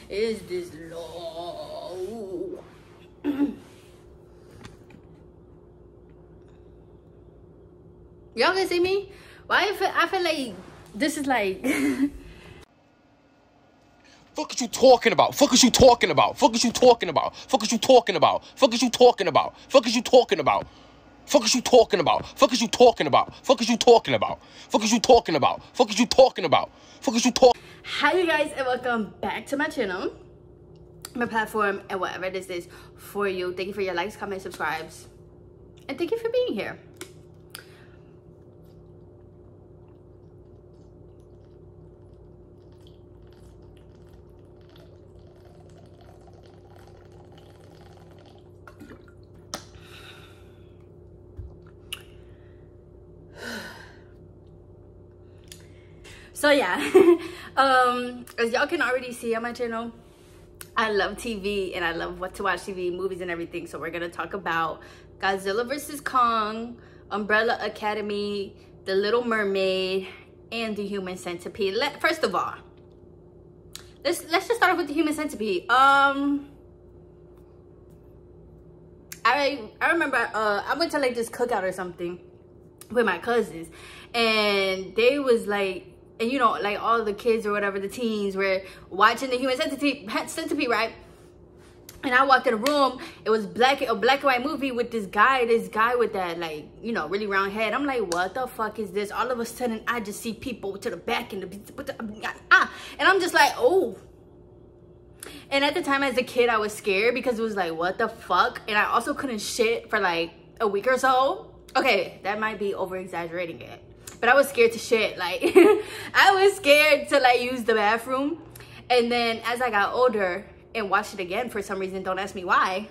Is this low? Y'all can see me? Why I feel like this is like Fuck is you talking about? Fuck is you talking about? Fuck is you talking about? Fuck is you talking about? Fuck is you talking about? Fuck is you talking about? Fuck is you talking about? Fuck is you talking about? Fuck is you talking about? Fuck is you talking about? Fuck is you talking about? Fuck is you talking? Hi you guys, and welcome back to my channel, my platform, and whatever this is for you. Thank you for your likes, comments, subscribes, and thank you for being here. So yeah, as y'all can already see on my channel, I love TV and I love what to watch TV, movies and everything. So we're gonna talk about Godzilla vs. Kong, Umbrella Academy, The Little Mermaid, and The Human Centipede. First of all, let's just start off with The Human Centipede. I remember I went to like this cookout or something with my cousins, and they was like, and you know, like all the kids or whatever, the teens were watching The Human Centipede, right? And I walked in a room, it was a black and white movie with this guy with that, like, you know, really round head. I'm like, what the fuck is this? All of a sudden, I just see people to the back and and I'm just like, oh. And at the time as a kid, I was scared because it was like, what the fuck? And I also couldn't shit for like a week or so. Okay, that might be over exaggerating it. But I was scared to shit. Like, I was scared to like use the bathroom. And then as I got older and watched it again for some reason, don't ask me why.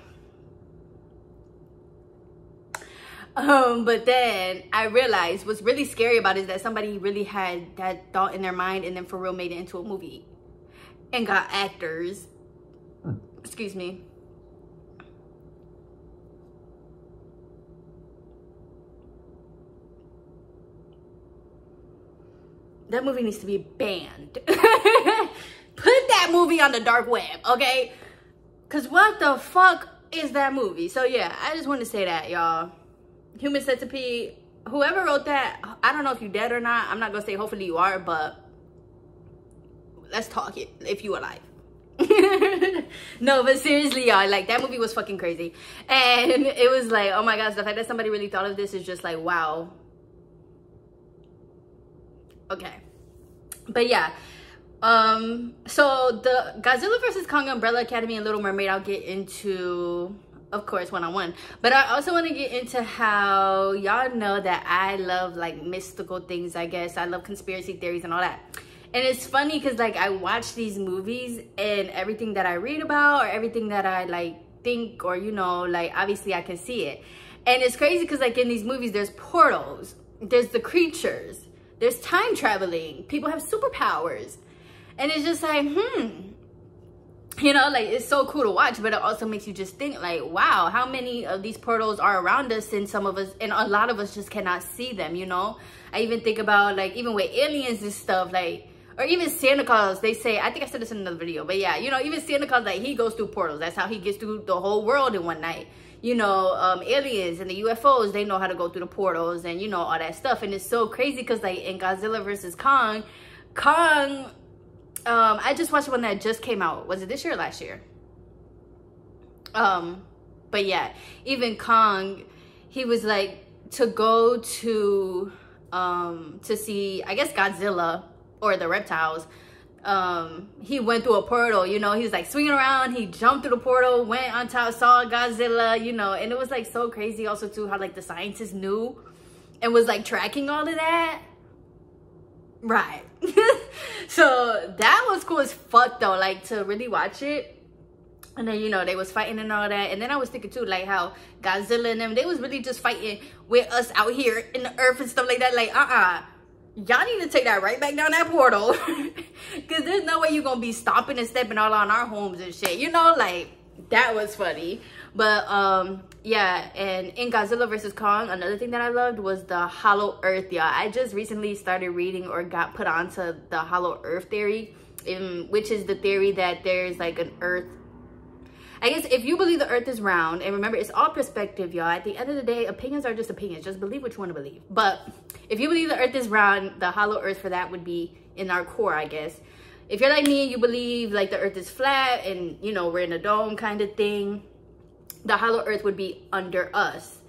But then I realized what's really scary about it is that somebody really had that thought in their mind and then for real made it into a movie. And got actors. Excuse me. That movie needs to be banned. Put that movie on the dark web, okay? Because what the fuck is that movie? So yeah, I just want to say that, y'all. Human Centipede, whoever wrote that, I don't know if you're dead or not. I'm not going to say hopefully you are, but let's talk it if you alive. No, but seriously, y'all, like that movie was fucking crazy. And it was like, oh my gosh, the fact that somebody really thought of this is just like, wow. Okay, but yeah, so the Godzilla vs. Kong, Umbrella Academy, and Little Mermaid I'll get into, of course, one-on-one. But I also want to get into how y'all know that I love like mystical things. I guess I love conspiracy theories and all that. And it's funny because like I watch these movies and everything that I read about or everything that I like think, or you know, like obviously I can see it. And it's crazy because like in these movies there's portals, there's the creatures, there's time traveling, people have superpowers, and it's just like, you know, like it's so cool to watch, but it also makes you just think like, wow, how many of these portals are around us, and some of us, and a lot of us just cannot see them, you know? I even think about like, even with aliens and stuff, like, or even Santa Claus, they say, I think I said this in another video, but yeah, you know, even Santa Claus, like he goes through portals. That's how he gets through the whole world in one night. You know, aliens and the UFOs, they know how to go through the portals and, you know, all that stuff. And it's so crazy because, like, in Godzilla vs. Kong, I just watched one that just came out. Was it this year or last year? But yeah, even Kong, he was like, to go to see, I guess, Godzilla or the reptiles. He went through a portal, you know, he was like swinging around, he jumped through the portal, went on top, saw Godzilla, you know, and it was like so crazy also too how like the scientists knew and was like tracking all of that, right? So that was cool as fuck though, like to really watch it. And then, you know, they was fighting and all that. And then I was thinking too, like how Godzilla and them, they was really just fighting with us out here in the earth and stuff like that. Like, y'all need to take that right back down that portal. Because there's no way you're going to be stomping and stepping all on our homes and shit. You know, like, that was funny. But, yeah, and in Godzilla vs. Kong, another thing that I loved was the hollow earth, y'all. I just recently started reading or got put onto the hollow earth theory. which is the theory that there's like an earth. I guess if you believe the earth is round, and remember, it's all perspective, y'all. At the end of the day, opinions are just opinions. Just believe what you want to believe. But if you believe the earth is round, the hollow earth for that would be in our core, I guess. If you're like me and you believe like the earth is flat and, you know, we're in a dome kind of thing, the hollow earth would be under us.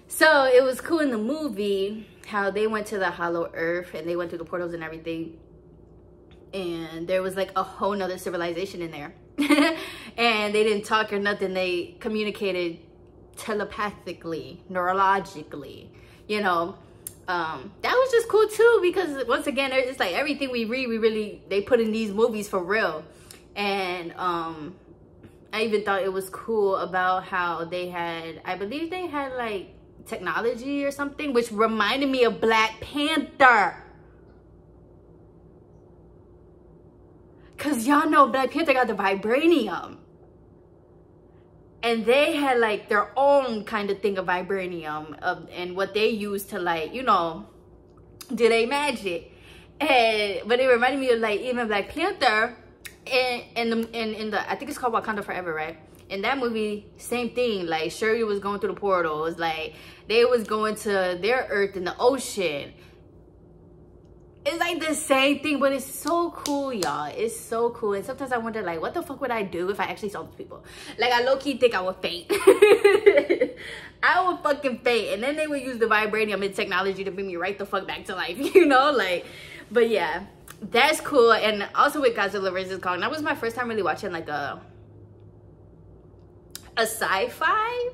So it was cool in the movie how they went to the hollow earth and they went through the portals and everything. And there was like a whole nother civilization in there. And they didn't talk or nothing. They communicated telepathically, neurologically, you know. That was just cool too, because once again, it's like everything we read, they put in these movies for real. And I even thought it was cool about how they had, I believe they had like technology or something, which reminded me of Black Panther. Cause y'all know Black Panther got the vibranium. And they had like their own kind of thing of vibranium and what they used to, like, you know, do they magic. But it reminded me of like even Black Panther in the I think it's called Wakanda Forever, right? In that movie, same thing. Like Shuri was going through the portals, like they was going to their earth in the ocean. It's like the same thing, but it's so cool, y'all. It's so cool. And sometimes I wonder, like, what the fuck would I do if I actually saw these people? Like, I low-key think I would faint. I would fucking faint. And then they would use the vibranium and technology to bring me right the fuck back to life, you know? Like, but yeah, that's cool. And also with Godzilla vs. Kong, that was my first time really watching, like, a sci-fi?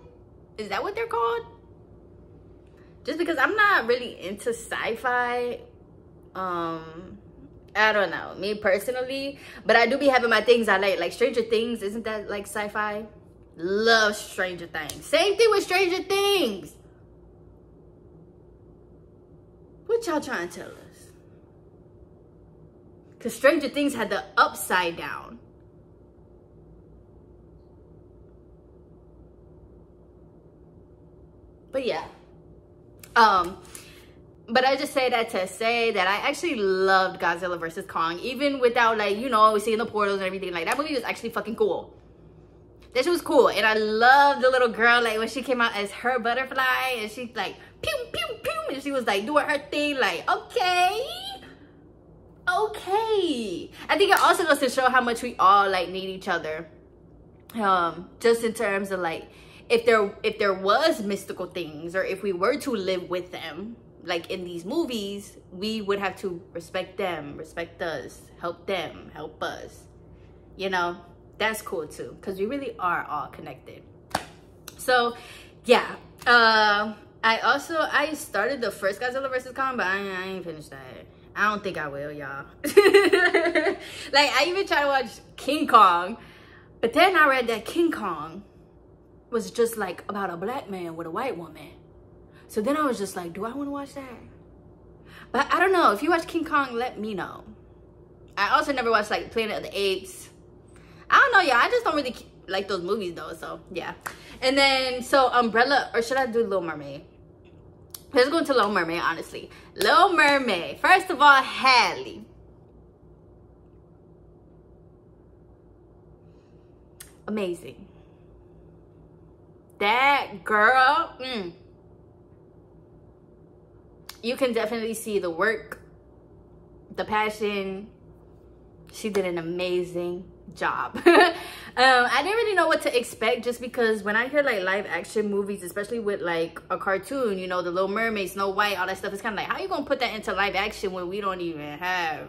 Is that what they're called? Just because I'm not really into sci-fi. I don't know, me personally, but I do be having my things I like Stranger Things. Isn't that like sci-fi? Love Stranger Things. Same thing with Stranger Things. What y'all trying to tell us? Because Stranger Things had the upside down. But yeah, but I just say that to say that I actually loved Godzilla vs. Kong, even without, like, you know, seeing the portals and everything. Like, that movie was actually fucking cool. That shit was cool. And I loved the little girl, like, when she came out as her butterfly, and she's like, pew, pew, pew, and she was, like, doing her thing, like, okay. Okay. I think it also goes to show how much we all, like, need each other. Just in terms of, like, if there was mystical things, or if we were to live with them, like in these movies, we would have to respect them, respect us, help them, help us. You know, that's cool too, because we really are all connected. So yeah, I started the first Godzilla vs. Kong, but I ain't finished that. I don't think I will, y'all. Like, I even tried to watch King Kong, but then I read that King Kong was just like about a black man with a white woman. So then I was just like, do I want to watch that? But I don't know. If you watch King Kong, let me know. I also never watched like Planet of the Apes. I don't know, y'all. I just don't really like those movies though. So yeah. And then, so Umbrella, or should I do Little Mermaid? Let's go into Little Mermaid, honestly. Little Mermaid. First of all, Halle. Amazing. That girl, you can definitely see the work, the passion. She did an amazing job. I didn't really know what to expect, just because when I hear like live action movies, especially with like a cartoon, you know, the Little Mermaid, Snow White, all that stuff, it's kind of like, how you gonna put that into live action when we don't even have,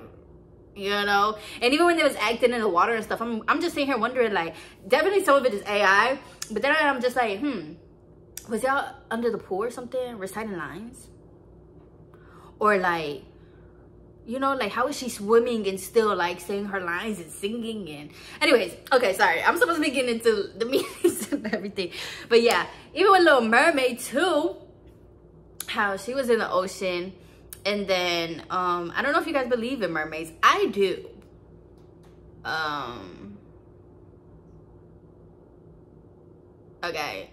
you know? And even when they was acting in the water and stuff, I'm just sitting here wondering, like, definitely some of it is AI, but then I'm just like, was y'all under the pool or something reciting lines? Or like, you know, like, how is she swimming and still like saying her lines and singing? And anyways, okay, sorry, I'm supposed to be getting into the meanings and everything, but yeah, even with Little Mermaid too, how she was in the ocean, and then I don't know if you guys believe in mermaids. I do. Okay,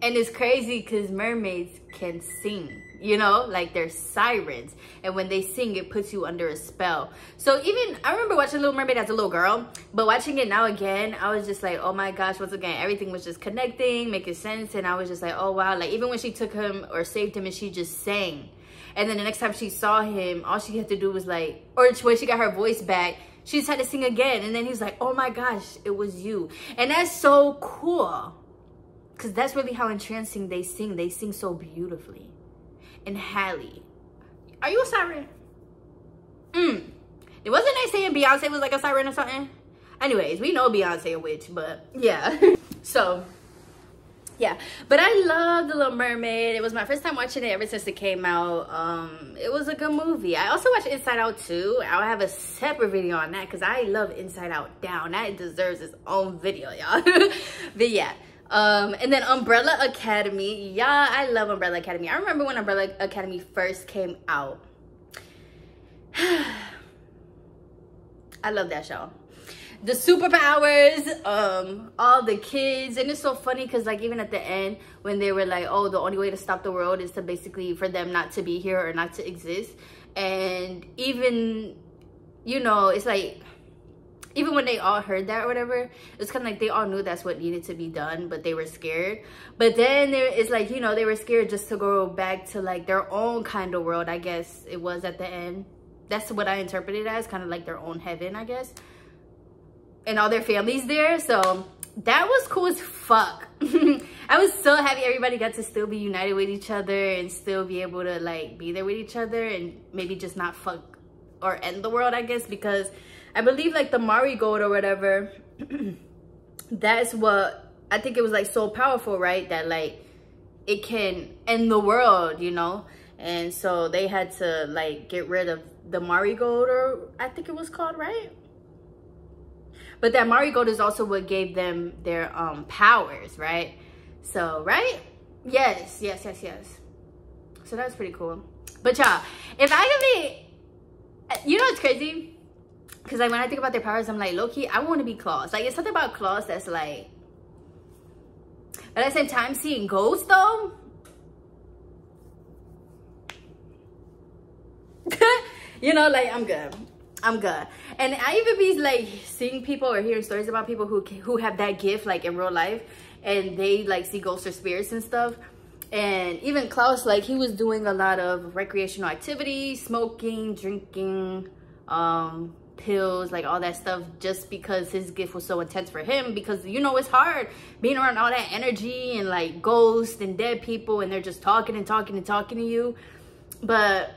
and it's crazy because mermaids can sing. you know, like they're sirens, and when they sing, it puts you under a spell. So even I remember watching Little Mermaid as a little girl, but watching it now again, I was just like, oh my gosh, once again, everything was just connecting, making sense. And I was just like, oh wow, like even when she took him or saved him and she just sang, and then the next time she saw him, all she had to do was like, or when she got her voice back, she just had to sing again. And then he's like, oh my gosh, it was you. And that's so cool, because that's really how entrancing they sing. They sing so beautifully. And Halle, are you a siren? It wasn't they saying Beyonce was like a siren or something? Anyways, we know Beyonce a witch, but yeah. So yeah, but I love The Little Mermaid. It was my first time watching it ever since it came out. It was a good movie. I also watched Inside Out too. I'll have a separate video on that because I love Inside Out down. That deserves its own video, y'all. But yeah. And then Umbrella Academy. Yeah, I love Umbrella Academy. I remember when Umbrella Academy first came out. I love that show. The superpowers, all the kids, and it's so funny because like even at the end when they were like, oh, the only way to stop the world is to basically for them not to be here or not to exist. And even, you know, it's like even when they all heard that or whatever, it's kind of like they all knew that's what needed to be done, but they were scared. But then it's like, you know, they were scared just to go back to like their own kind of world, I guess it was at the end. That's what I interpreted as, kind of like their own heaven, I guess. And all their families there. So that was cool as fuck. I was so happy everybody got to still be united with each other and still be able to like be there with each other and maybe just not fuck or end the world, I guess, because I believe like the marigold or whatever, that's what I think it was like so powerful, right? That like it can end the world, you know? And so they had to like get rid of the marigold, or I think it was called, right? But that marigold is also what gave them their powers, right? So, right? Yes. So that's pretty cool. But y'all, if I could be, you know what's crazy? Because like when I think about their powers, I'm like, low-key, I want to be Claus. Like it's something about Claus that's like, but at the same time, seeing ghosts though, you know, like I'm good. And I even be like seeing people or hearing stories about people who have that gift like in real life, and they like see ghosts or spirits and stuff. And even Klaus, like he was doing a lot of recreational activities, smoking, drinking, pills, like all that stuff, just because his gift was so intense for him. Because, you know, it's hard being around all that energy and like ghosts and dead people, and they're just talking and talking and talking to you. But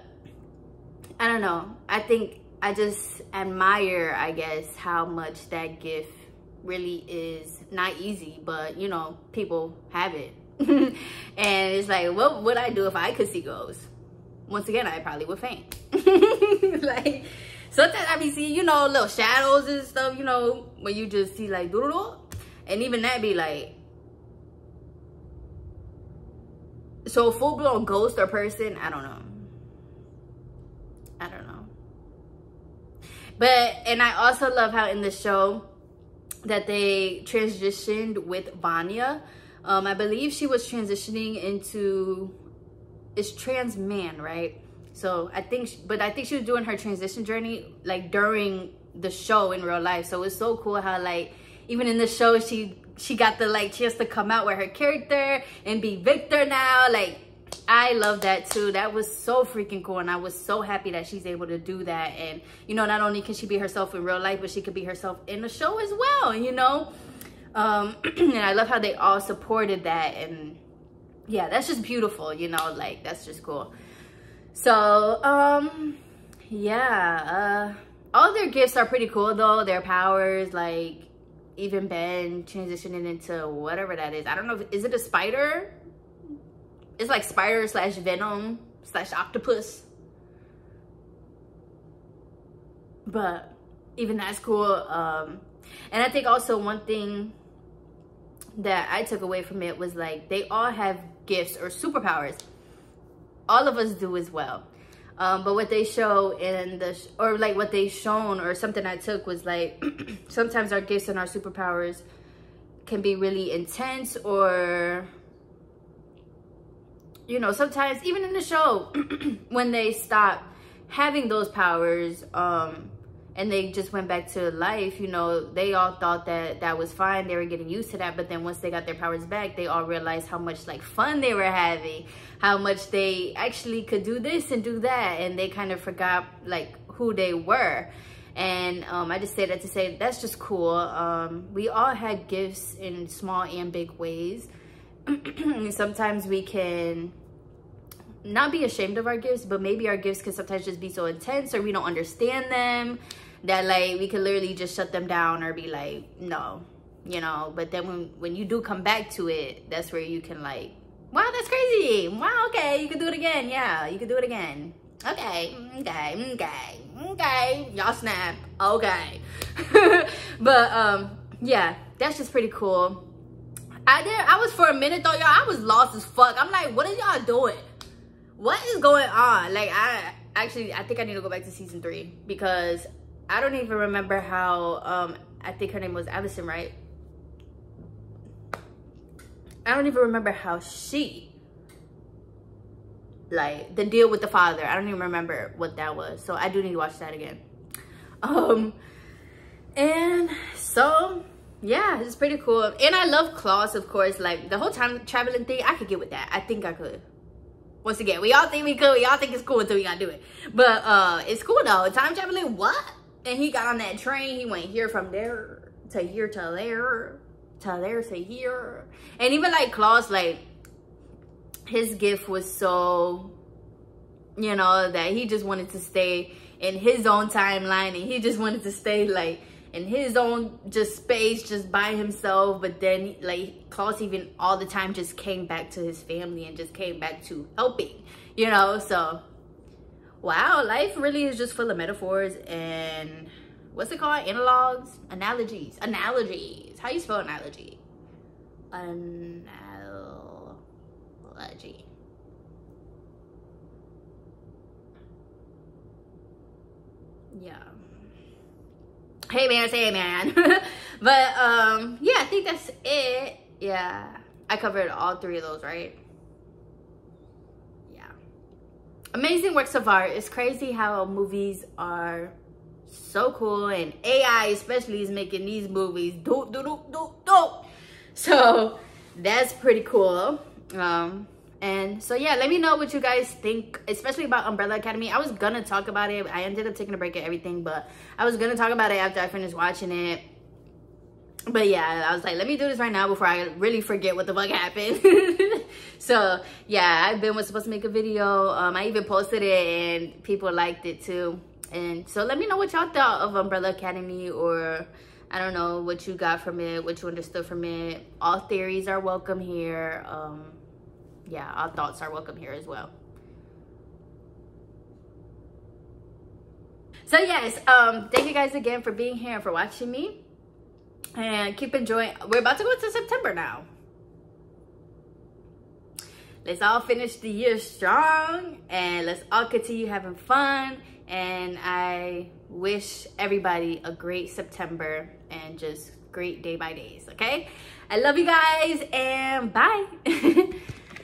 I don't know, I think I just admire, I guess, how much that gift really is not easy, but you know, people have it. And it's like, what would I do if I could see ghosts? Once again, I probably would faint. Like sometimes I be seeing, you know, little shadows and stuff, you know, when you just see like doodle, and even that be like, so full-blown ghost or person, I don't know. But, and I also love how in the show that they transitioned with Vanya. I believe she was transitioning into, it's trans man, right? So I think, but I think she was doing her transition journey like during the show in real life. So it's so cool how like, even in the show, she got the like chance to come out with her character and be Victor now. Like, I love that too. That was so freaking cool, and I was so happy that she's able to do that. And you know, not only can she be herself in real life, but she could be herself in the show as well, you know. And I love how they all supported that, and yeah, that's just beautiful, you know, like that's just cool. So yeah, all their gifts are pretty cool though. Their powers, like even Ben transitioning into whatever that is. I don't know, is it a spider? It's like spider slash venom slash octopus. But even that's cool. And I think also one thing that I took away from it was like they all have gifts or superpowers. All of us do as well. But what they show in the, or like what they shown, or something I took was like, sometimes our gifts and our superpowers can be really intense, or you know, sometimes even in the show, when they stop having those powers, and they just went back to life, you know, they all thought that that was fine. They were getting used to that. But then once they got their powers back, they all realized how much like fun they were having, how much they actually could do this and do that. And they kind of forgot like who they were. And I just say that to say that's just cool. We all had gifts in small and big ways. Sometimes we can not be ashamed of our gifts, but maybe our gifts can sometimes just be so intense, or we don't understand them, that like we can literally just shut them down or be like, no, you know. But then when you do come back to it, that's where you can like, wow, that's crazy. Wow, okay, you can do it again. Yeah, you can do it again. Okay, y'all snap. Okay. But yeah, that's just pretty cool. I was for a minute though, y'all, I was lost as fuck. I'm like, what are y'all doing? What is going on? Like, I think I need to go back to season 3, because I don't even remember how, I think her name was Allison, right? I don't even remember how she, like, the deal with the father. I don't even remember what that was. So I do need to watch that again. And so, yeah, it's pretty cool. And I love Klaus, of course. Like, the whole time traveling thing, I could get with that. I think I could. Once again, we all think we could. We all think it's cool until we gotta do it. But it's cool though. Time traveling, what? And he got on that train. He went here from there to here to there, to there to here. And even like Klaus, like his gift was so, you know, that he just wanted to stay in his own timeline, and he just wanted to stay like in his own just space, just by himself. But then like Klaus even all the time just came back to his family and just came back to helping, you know. So wow, life really is just full of metaphors and what's it called, analogies. How you spell analogy? Analogy. Yeah. Hey man, say hey man. But yeah, I think that's it. Yeah, I covered all 3 of those, right? Yeah, amazing works of art. It's crazy how movies are so cool, and AI especially is making these movies dope. So that's pretty cool. And so yeah, let me know what you guys think, especially about Umbrella Academy. I was gonna talk about it. I ended up taking a break at everything, but I was gonna talk about it after I finished watching it. But yeah, I was like, let me do this right now before I really forget what the fuck happened. So yeah, I've been supposed to make a video. I even posted it and people liked it too. And so let me know what y'all thought of Umbrella Academy, or I don't know what you got from it, what you understood from it. All theories are welcome here. Yeah, our thoughts are welcome here as well. So yes, thank you guys again for being here and for watching me. And keep enjoying. We're about to go to September now. Let's all finish the year strong, and let's all continue having fun. And I wish everybody a great September and just great day by days, okay? I love you guys, and bye.